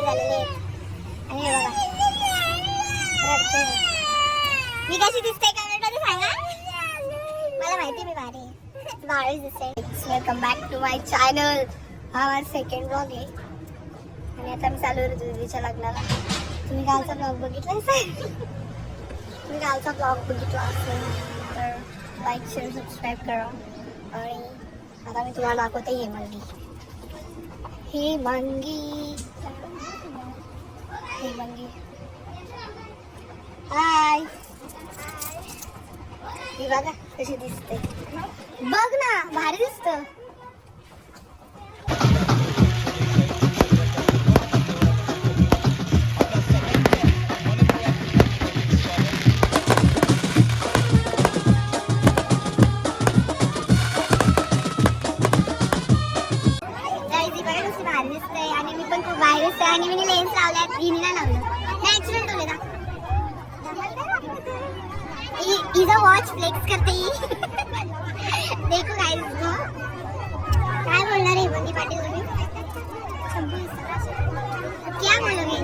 झालेले आहेत. आणि हे बघा रडते. मी कशी दिसते कमेंट मध्ये सांगा. मला माहिती मी भारी भारी दिसते. Welcome back to my channel. हा माझा सेकंड ब्लॉग आहे आणि आता मी चालू आहे दीदीच्या लग्नाला. तुम्ही कालचा ब्लॉग बघितला असेल. तुम्ही कालचा ब्लॉग बघितला असेल तर लाईक शेअर सबस्क्राईब करा. आणि आता मी तुम्हाला दाखवते हेमंगी. हाय. ही बघा कशी दिसते. बघ ना भारी दिसत. आणि मी पण खूप बाहेर दिसते आणि मी लेन्स लावल्यात. हिने लावलं ऍक्सिडेंट होले ना. इजा वॉच फ्लेक्स करते ही. देखो गाइस को काय बोलणार आहे बंदी पाटील तुम्ही. क्या बोलोगे.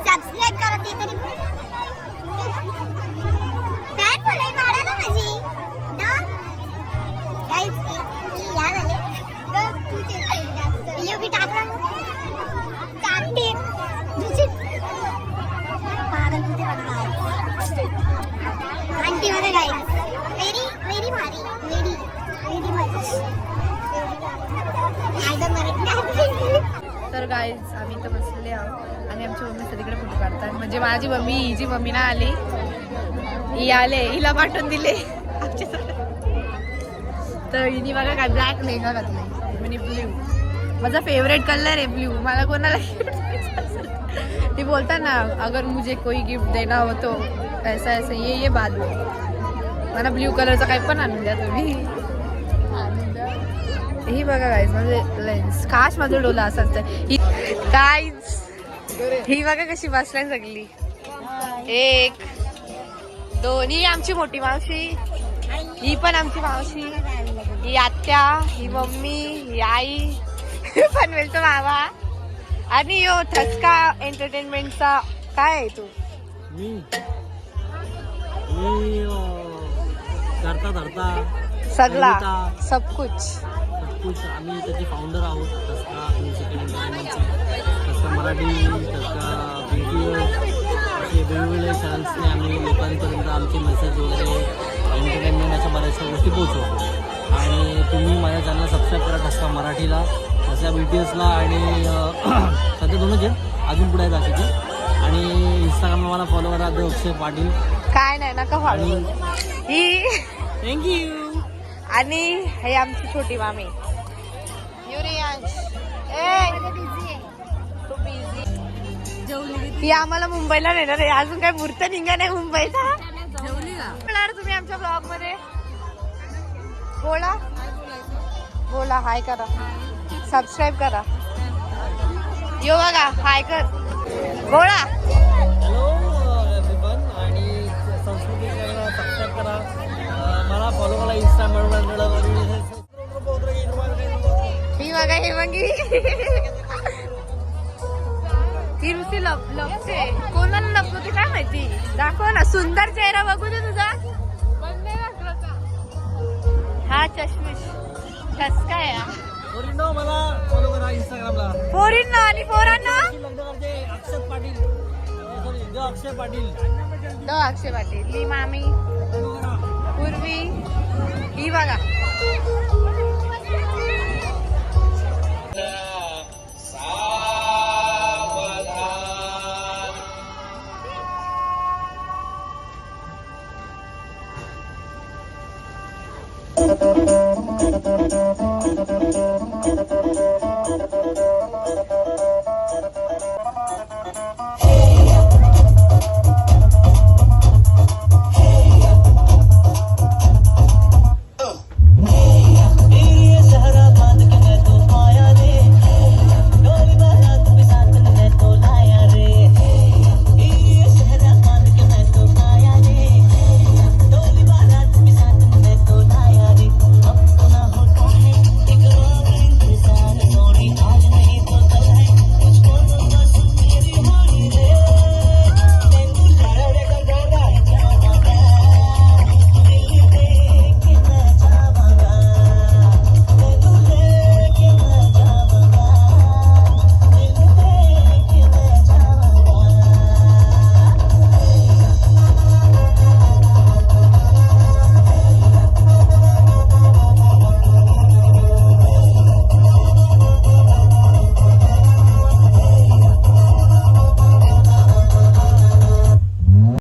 सबस्क्राइब करा ते तरी. काय बोलाय मारा ना माझी गाइस. या झाले तू ते यो भी टाकला कांटे दुसरी पागल कुठे बघा. आंटी मध्ये गाइस वेरी वेरी भारी वेरी वेरी मच. तर गाईज आम्ही इथं बसलेले आहोत आणि आमची मम्मी सगळीकडे फोटो काढतात. म्हणजे माझी मम्मी हिची मम्मी ना आली. ही आले हिला पाठवून दिले तर हिने बघा काय ब्लॅक लेंगा घातलाय. म्हणजे ब्ल्यू माझा फेवरेट कलर आहे ब्ल्यू. मला कोणाला ते बोलतात ना अगर मुझे कोई गिफ्ट देना हो तो ऐसा ऐसा ये बाद में. मला ब्ल्यू कलरचा काही पण आणून द्या तुम्ही. ही बघा गाईज म्हणजे लेन्स काश माझं डोला असं ही गाईज. ही बघा कशी बसलाय सगळी. एक दोन. ही आमची मोठी मावशी. ही पण आमची मावशी. ही आत्या. ही मम्मी. ही आई. पनवेल तो मामा. आणि यो ठसका एंटरटेनमेंटचा काय आहे तू. मी करता धरता सगळा सब कुछ आम्ही त्याचे फाउंडर आहोत. ठसका म्युझिक एंटरटेनमेंटचे. ठसका मराठी ठसका व्हिडिओ असे वेगवेगळे चॅनल्सने आम्ही लोकांपर्यंत आमचे मेसेज वगैरे एंटरटेनमेंट अशा बऱ्याचशा गोष्टी पोहोचवतो. आणि तुम्ही माझ्या चॅनल सबस्क्राईब करा ठसका मराठीला तशा व्हिडिओजला. आणि सध्या दोनच आहेत अजून पुढे बाकीचे. आणि इंस्टाग्रामला मला फॉलो करा अक्षय पाटील. काय नाही नका फॉलो. ही थँक्यू. आणि हे आमची छोटी मामी ही आम्हाला मुंबईला नेणार आहे. अजून काय मूर्त निघा नाही मुंबईचा. तुम्ही आमच्या ब्लॉग मध्ये बोला बोला हाय करा सबस्क्राईब करा. यो बघा हाय कर बोला. Hello everyone. आणि संस्कृती चॅनलला सबस्क्राईब करा. मला फॉलो करा इंस्टाग्रामवर. ही बघा हे मग ती नुसती लपते. कोणाला लपवते काय माहिती. दाखव ना सुंदर चेहरा बघू दे तुझा. हा चष्मिश ठसका आहे. मला फॉलो करा इंस्टाग्रामला. पोरींना आणि पोरांना अक्षय पाटील. सॉरी अक्षय पाटील. अक्षय पाटील. ही मामी पूर्वी ही बघा